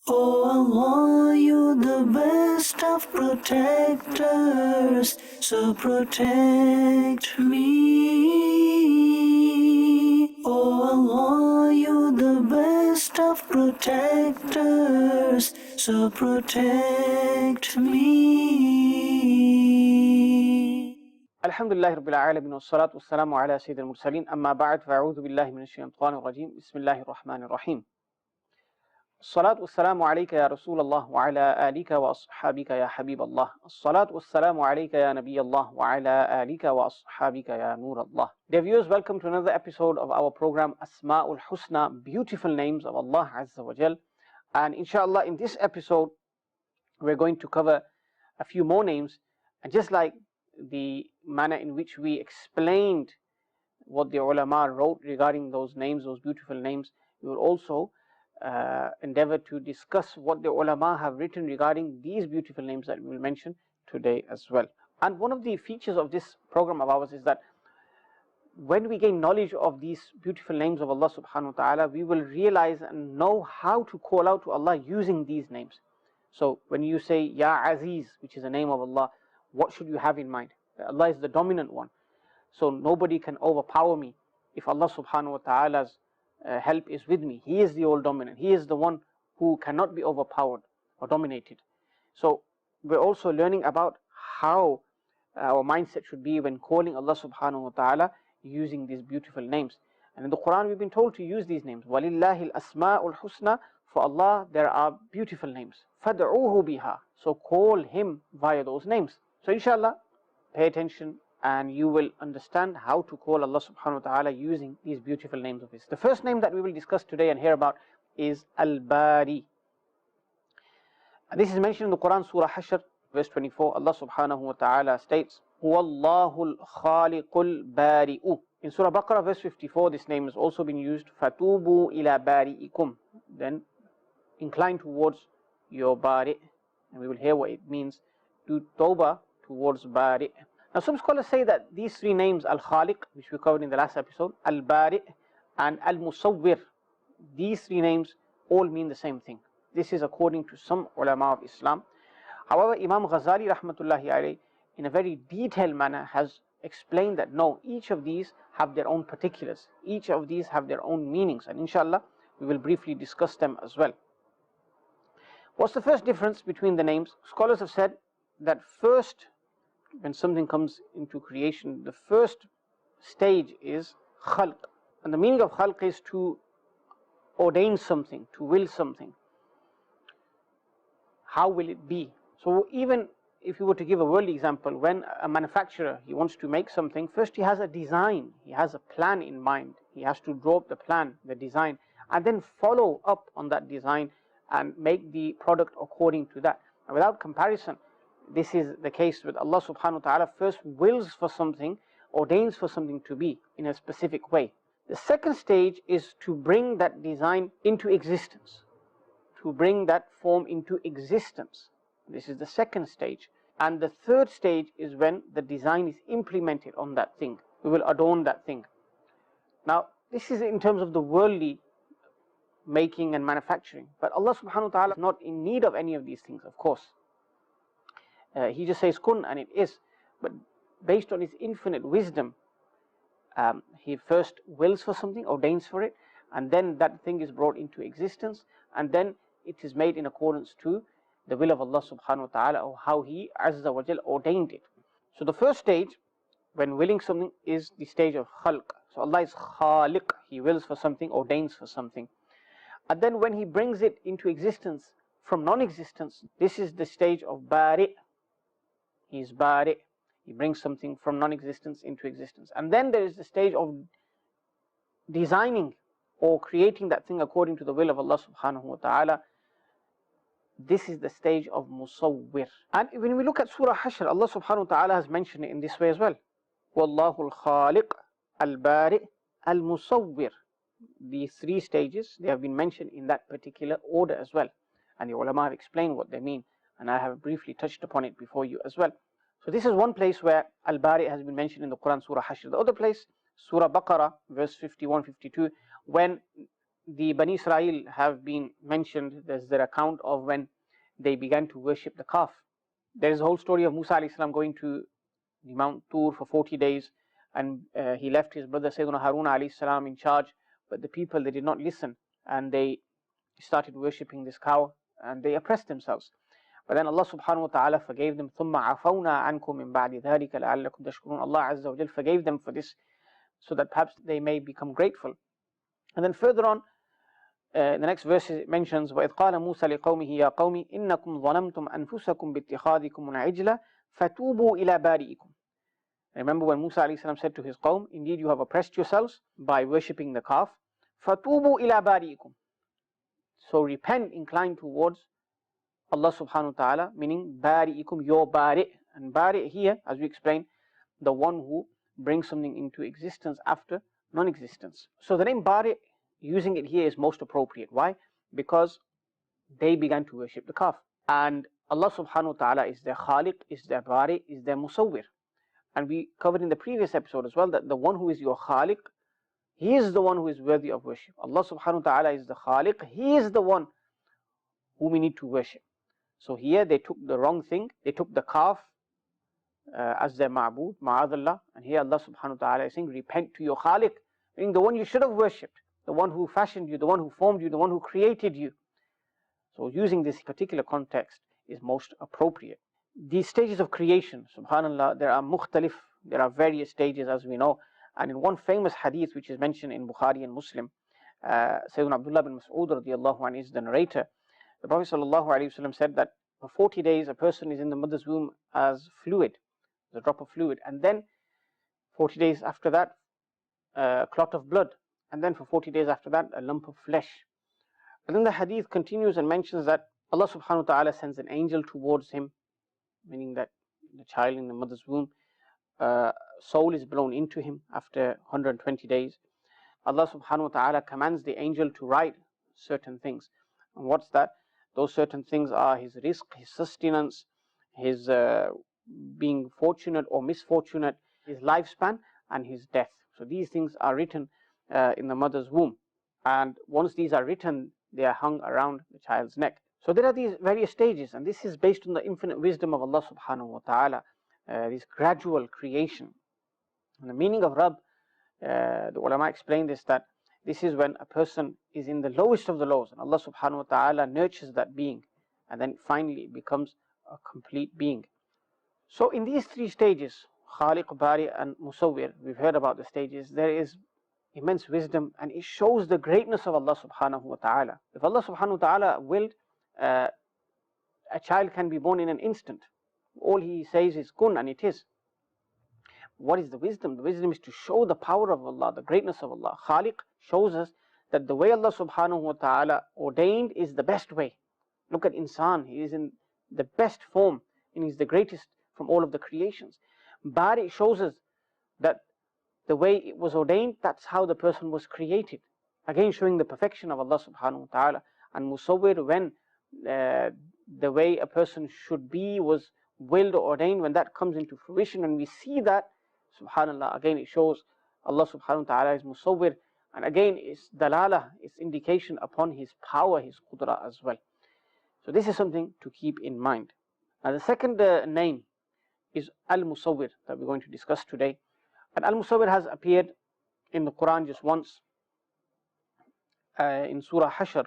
Oh Allah, you're the best of protectors, so protect me. Oh Allah, you're the best of protectors, so protect me. Alhamdulillah Rabbil Alamin wa salatu wassalamu ala Sayyidil Mursaleen amma ba'd fa'a'udhu billahi minash shaitanir rajim bismillahir rahmanir rahim. Salatu wassalamu alayka ya Rasulullah wa ala alika wa ashabika ya Habiballah. Salatu wassalamu alayka ya Nabiyallah wa ala alika wa ashabika ya Nurallah. Dear viewers, welcome to another episode of our program Asma'ul Husna, beautiful names of Allah Azza wa Jal. And inshallah in this episode we're going to cover a few more names, and just like the manner in which we explained what the ulama wrote regarding those names, those beautiful names, we will also endeavor to discuss what the ulama have written regarding these beautiful names that we will mention today as well. And one of the features of this program of ours is that when we gain knowledge of these beautiful names of Allah subhanahu wa ta'ala, we will realize and know how to call out to Allah using these names. So when you say Ya Aziz, which is the name of Allah, what should you have in mind? Allah is the dominant one, so nobody can overpower me. If Allah subhanahu wa ta'ala's help is with me, He is the all dominant, He is the one who cannot be overpowered or dominated. So we're also learning about how our mindset should be when calling Allah subhanahu wa ta'ala using these beautiful names. And in the Quran we've been told to use these names. وَلِلَّهِ الْأَسْمَاءُ الْحُسْنَى. For Allah there are beautiful names. فَدْعُوهُ بِهَا. So call Him via those names. So inshallah, pay attention and you will understand how to call Allah subhanahu wa ta'ala using these beautiful names of His. The first name that we will discuss today and hear about is Al-Bari. This is mentioned in the Quran, Surah Hashr, verse 24. Allah subhanahu wa ta'ala states, Huwallahu al-Khaliqul Bari'u. In Surah Baqarah, verse 54, this name has also been used, Fatubu ila bari'ikum. Then incline towards your Bari. And we will hear what it means. Do tawbah towards Bari. Now some scholars say that these three names, Al-Khaliq, which we covered in the last episode, Al-Bari and Al-Musawwir, these three names all mean the same thing. This is according to some ulama of Islam. However, Imam Ghazali rahmatullahi alayhi in a very detailed manner has explained that no, each of these have their own particulars. Each of these have their own meanings, and inshallah we will briefly discuss them as well. What's the first difference between the names? Scholars have said that first, when something comes into creation, the first stage is khalq. And the meaning of khalq is to ordain something, to will something. How will it be? So even if you were to give a worldly example, when a manufacturer, he wants to make something, first he has a design, he has a plan in mind. He has to draw up the plan, the design, and then follow up on that design and make the product according to that. And without comparison, this is the case with Allah subhanahu wa ta'ala. First wills for something, ordains for something to be in a specific way. The second stage is to bring that design into existence, to bring that form into existence. This is the second stage. And the third stage is when the design is implemented on that thing. We will adorn that thing. Now, this is in terms of the worldly making and manufacturing. But Allah subhanahu wa ta'ala is not in need of any of these things, of course. He just says kun and it is. But based on His infinite wisdom, He first wills for something, ordains for it, and then that thing is brought into existence, and then it is made in accordance to the will of Allah subhanahu wa ta'ala, or how He Azza wa Jal ordained it. So the first stage, when willing something, is the stage of khalq. So Allah is khaliq, He wills for something, ordains for something. And then when He brings it into existence from non-existence, this is the stage of bari. He is bari. He brings something from non-existence into existence. And then there is the stage of designing or creating that thing according to the will of Allah subhanahu wa ta'ala. This is the stage of Musawwir. And when we look at Surah Hashr, Allah subhanahu wa ta'ala has mentioned it in this way as well. Wallahu al-Khaliq, al-Bari, al-Musawwir. These three stages, they have been mentioned in that particular order as well. And the ulama have explained what they mean. And I have briefly touched upon it before you as well. So this is one place where Al-Bari has been mentioned in the Quran, Surah Hashr. The other place, Surah Baqarah, verse 51, 52, when the Bani Israel have been mentioned. There's their account of when they began to worship the calf. There is a whole story of Musa alayhi salam going to the Mount Tur for 40 days, and he left his brother Sayyidina Harun alayhi salam in charge, but the people, they did not listen, and they started worshipping this cow, and they oppressed themselves. But then Allah subhanahu wa ta'ala forgave them. ثُمَّ عَفَوْنَا عَنْكُم مِّن بَعْدِ ذَلِكَ لَعَلَّكُمْ تَشْكُرُونَ. Allah Azza wa Jal forgave them for this, so that perhaps they may become grateful. And then further on, the next verse it mentions, وَإِذْ قَالَ مُوسَى لِقَوْمِهِ يَا قَوْمِ إِنَّكُمْ ظَلَمْتُمْ أَنفُسَكُمْ بِاتِّخَاذِكُمُ الْعِجْلَ فَتُوبُوا إِلَى بَارِئِكُمْ. Remember when Musa alayhi salam said to his qawm, indeed you have oppressed yourselves by worshipping the calf. فَتُوبُوا إِلَى بَارِئِكُمْ. So repent, incline towards Allah subhanahu wa ta'ala, meaning bari'ikum, your bari'. And bari' here, as we explained, the one who brings something into existence after non-existence. So the name bari', using it here is most appropriate. Why? Because they began to worship the calf. And Allah subhanahu wa ta'ala is their khaliq, is their bari', is their musawwir. And we covered in the previous episode as well that the one who is your khaliq, he is the one who is worthy of worship. Allah subhanahu wa ta'ala is the khaliq, he is the one whom we need to worship. So here they took the wrong thing. They took the calf as their ma'bud, ma'adallah. And here Allah subhanahu wa ta'ala is saying, repent to your khaliq, meaning the one you should have worshipped, the one who fashioned you, the one who formed you, the one who created you. So using this particular context is most appropriate. These stages of creation, subhanallah, there are mukhtalif, there are various stages as we know. And in one famous hadith which is mentioned in Bukhari and Muslim, Sayyidina Abdullah bin Mas'ud radiyallahu anhu is the narrator. The Prophet ﷺ said that for 40 days a person is in the mother's womb as fluid, as a drop of fluid, and then 40 days after that a clot of blood, and then for 40 days after that a lump of flesh. And then the hadith continues and mentions that Allah subhanahu wa ta'ala sends an angel towards him, meaning that the child in the mother's womb, soul is blown into him after 120 days. Allah subhanahu wa ta'ala commands the angel to write certain things. And what's that? Those certain things are his rizq, his sustenance, his being fortunate or misfortunate, his lifespan, and his death. So these things are written in the mother's womb. And once these are written, they are hung around the child's neck. So there are these various stages, and this is based on the infinite wisdom of Allah subhanahu wa ta'ala, this gradual creation. And the meaning of Rabb, the ulama explained this, that this is when a person is in the lowest of the lows, and Allah subhanahu wa ta'ala nurtures that being, and then finally it becomes a complete being. So in these three stages, Khaliq, Bari and Musawwir, we've heard about the stages, there is immense wisdom, and it shows the greatness of Allah subhanahu wa ta'ala. If Allah subhanahu wa ta'ala willed, a child can be born in an instant. All he says is kun, and it is. What is the wisdom? The wisdom is to show the power of Allah, the greatness of Allah. Khaliq shows us that the way Allah subhanahu wa ta'ala ordained is the best way. Look at insan, he is in the best form, and he is the greatest from all of the creations. Bari shows us that the way it was ordained, that's how the person was created. Again showing the perfection of Allah subhanahu wa ta'ala. And Musawwir, when the way a person should be was willed or ordained, when that comes into fruition and we see that, subhanallah, again it shows Allah subhanahu wa ta'ala is Musawwir, and again it's dalala, it's indication upon his power, his qudra as well. So this is something to keep in mind. Now the second name is Al-Musawwir that we're going to discuss today. And Al-Musawwir has appeared in the Quran just once, in Surah Hashr,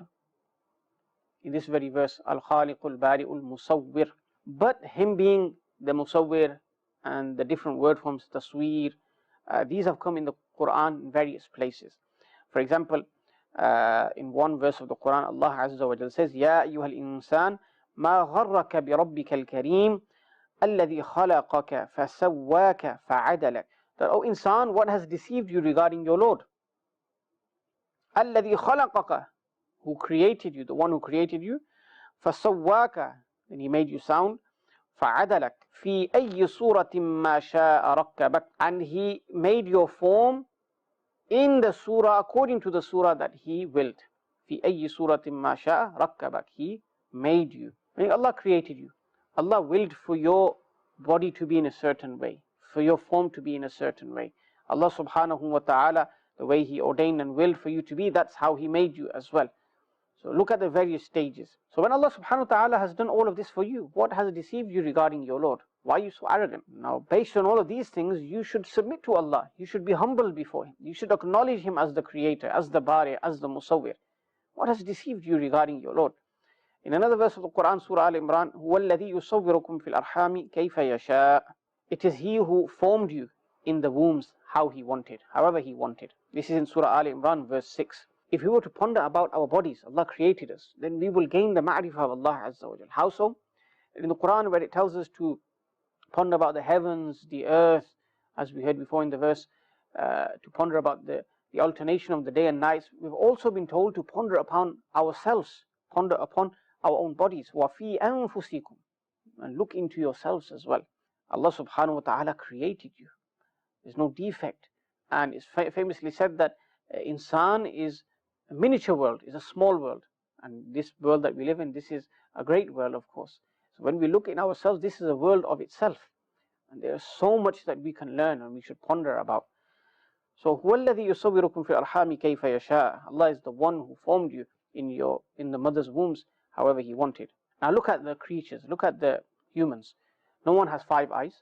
in this very verse, Al-Khaliqul Bari'ul Musawwir. But him being the Musawwir and the different word forms, tasweer, these have come in the Quran in various places. For example, in one verse of the Quran, Allah Azza wa Jalla says, Ya ayyuhal insan, ma gharraka bi rabbika al-kareem, alladhi khalaqaka fasawwaka fa'adalak. That, O insan, what has deceived you regarding your Lord? Alladhi khalaqaka, who created you, the one who created you, fasawwaka, then he made you sound, fa'adalak, fi ayyi suratin ma sha'a rakkabak, and he made your form in the surah according to the surah that he willed. Fi ayyi suratin ma sha'a rakkabak, he made you. Meaning Allah created you. Allah willed for your body to be in a certain way, for your form to be in a certain way. Allah subhanahu wa ta'ala the way He ordained and willed for you to be, that's how He made you as well. So look at the various stages. So when Allah subhanahu wa ta'ala has done all of this for you, what has deceived you regarding your Lord? Why are you so arrogant? Now, based on all of these things, you should submit to Allah. You should be humble before Him. You should acknowledge Him as the Creator, as the Bari, as the Musawwir. What has deceived you regarding your Lord? In another verse of the Quran, Surah Al-Imran, هُوَ الَّذِي يُصَوِّرُكُمْ فِي الْأَرْحَامِ كَيْفَ يَشَاءُ. It is He who formed you in the wombs how He wanted, however He wanted. This is in Surah Al-Imran, verse 6. If we were to ponder about our bodies, Allah created us, then we will gain the ma'rifah of Allah Azza wa Jal. How so? In the Quran, where it tells us to ponder about the heavens, the earth, as we heard before in the verse, to ponder about the alternation of the day and nights, we've also been told to ponder upon ourselves, ponder upon our own bodies. وَفِي أَنفُسِكُمْ. And look into yourselves as well. Allah subhanahu wa ta'ala created you. There's no defect. And it's famously said that insan is a miniature world, is a small world. And this world that we live in, this is a great world, of course. So when we look in ourselves, this is a world of itself. And there is so much that we can learn and we should ponder about. So, هُوَ الَّذِي يُصَوِّرُكُمْ فِي الْأَرْحَامِ كَيْفَ يَشَاءُ. Allah is the one who formed you in the mother's wombs, however He wanted. Now look at the creatures, look at the humans. No one has 5 eyes.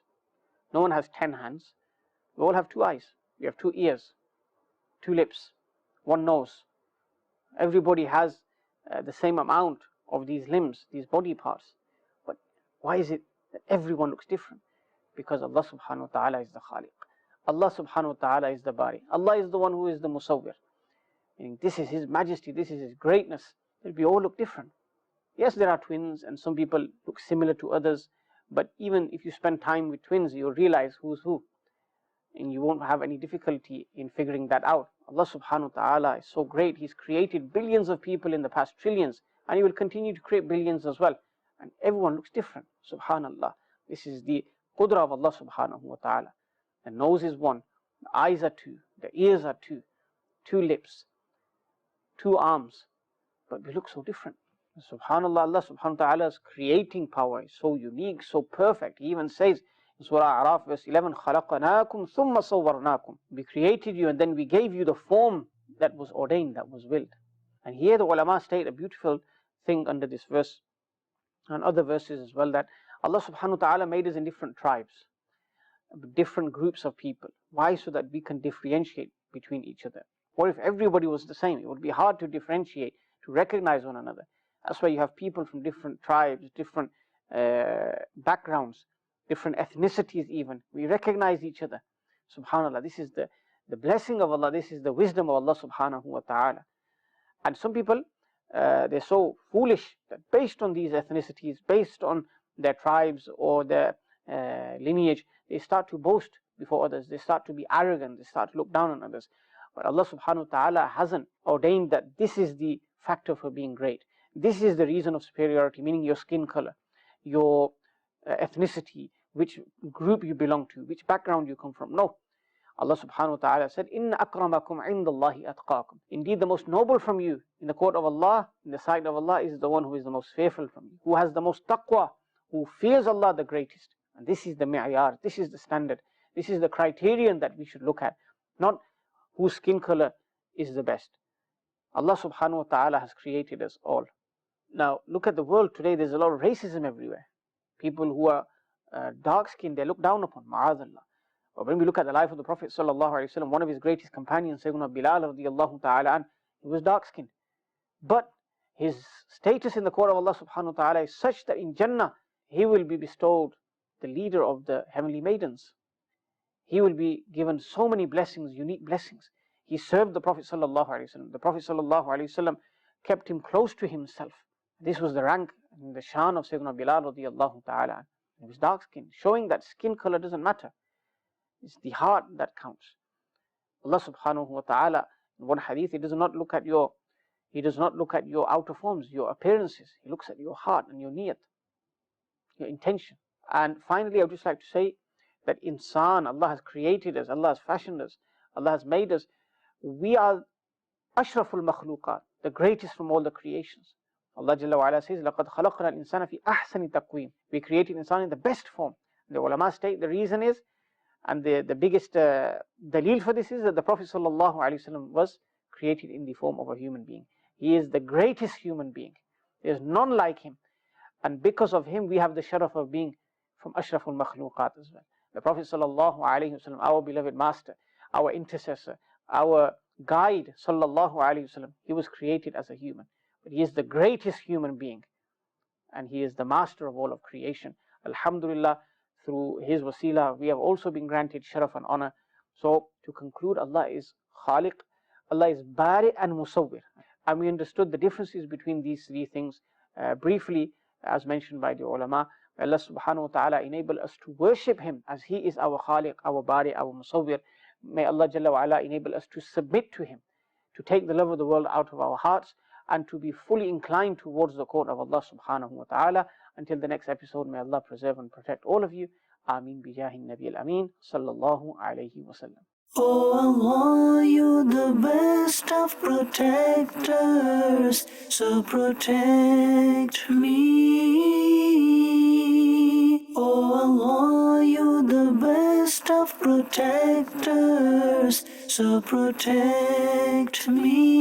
No one has 10 hands. We all have 2 eyes. We have 2 ears, 2 lips, 1 nose. Everybody has the same amount of these limbs, these body parts. But why is it that everyone looks different? Because Allah subhanahu wa ta'ala is the Khaliq. Allah subhanahu wa ta'ala is the Bari. Allah is the one who is the Musawwir. Meaning this is His majesty, this is His greatness, that we all look different. Yes, there are twins and some people look similar to others, but even if you spend time with twins, you'll realize who's who. And you won't have any difficulty in figuring that out. Allah subhanahu wa ta'ala is so great. He's created billions of people in the past, trillions, and He will continue to create billions as well. And everyone looks different. Subhanallah. This is the qudra of Allah subhanahu wa ta'ala. The nose is 1, the eyes are 2, the ears are 2, 2 lips, 2 arms, but we look so different. Subhanallah, Allah subhanahu wa ta'ala's creating power is so unique, so perfect. He even says in Surah A'raf, verse 11, خَلَقَنَاكُمْ ثُمَّ صَوَّرْنَاكُمْ. We created you and then we gave you the form that was ordained, that was willed. And here the ulama state a beautiful thing under this verse and other verses as well, that Allah subhanahu wa ta'ala made us in different tribes, different groups of people. Why? So that we can differentiate between each other. What if everybody was the same? It would be hard to differentiate, to recognize one another. That's why you have people from different tribes, different backgrounds, different ethnicities even. We recognize each other. Subhanallah, this is the blessing of Allah, this is the wisdom of Allah subhanahu wa ta'ala. And some people, they're so foolish that based on these ethnicities, based on their tribes or their lineage, they start to boast before others, they start to be arrogant, they start to look down on others. But Allah subhanahu wa ta'ala hasn't ordained that this is the factor for being great. This is the reason of superiority, meaning your skin color, your ethnicity, which group you belong to, which background you come from. No. Allah subhanahu wa ta'ala said, إِنَّ أَكْرَمَكُمْ عِنْدَ اللَّهِ أَتْقَاكُمْ. Indeed, the most noble from you in the court of Allah, in the sight of Allah, is the one who is the most fearful from you, who has the most taqwa, who fears Allah the greatest. And this is the mi'yar, this is the standard, this is the criterion that we should look at, not whose skin color is the best. Allah subhanahu wa ta'ala has created us all. Now, look at the world today, there's a lot of racism everywhere. People who are dark-skinned, they're looked down upon, ma'adallah. But when we look at the life of the Prophet sallallahu alaihi wasallam, one of his greatest companions, Sayyidina Bilal radiyallahu ta'ala an, he was dark-skinned. But his status in the court of Allah subhanahu wa ta'ala is such that in Jannah, he will be bestowed the leader of the heavenly maidens. He will be given so many blessings, unique blessings. He served the Prophet sallallahu alaihi wasallam. The Prophet sallallahu alaihi wasallam kept him close to himself. This was the rank and the shan of Sayyidina Bilal radiyallahu ta'ala an. He was dark-skinned, showing that skin color doesn't matter. It's the heart that counts. Allah subhanahu wa ta'ala, in one hadith, He does not look at your outer forms, your appearances. He looks at your heart and your niyat, your intention. And finally, I would just like to say that insan, Allah has created us, Allah has fashioned us, Allah has made us. We are ashraful makhluqat, the greatest from all the creations. Allah Jalla wa Ala says, لَقَدْ خَلَقْنَا الْإِنسَانَ فِي أَحْسَنِ تَقْوِيمٍ. We created insan in the best form. The ulama state the reason is And the biggest dalil for this is that the Prophet ﷺ was created in the form of a human being. He is the greatest human being. There is none like him. And because of him, we have the sharaf of being from Ashraful Makhluqat as well. The Prophet ﷺ, our beloved master, our intercessor, our guide, ﷺ, he was created as a human. But he is the greatest human being. And he is the master of all of creation. Alhamdulillah, through his wasila, we have also been granted sharaf and honor. So, to conclude, Allah is Khaliq, Allah is Bari and Musawwir. And we understood the differences between these three things briefly, as mentioned by the ulama. Allah subhanahu wa ta'ala enable us to worship him as he is our Khaliq, our Bari, our Musawwir. May Allah Jalla wa ala enable us to submit to him, to take the love of the world out of our hearts, and to be fully inclined towards the court of Allah subhanahu wa ta'ala. Until the next episode, may Allah preserve and protect all of you. Ameen bijahin Nabi al-Amin sallallahu alayhi wa sallam. Oh Allah, you the best of protectors, so protect me. Oh Allah, you the best of protectors, so protect me.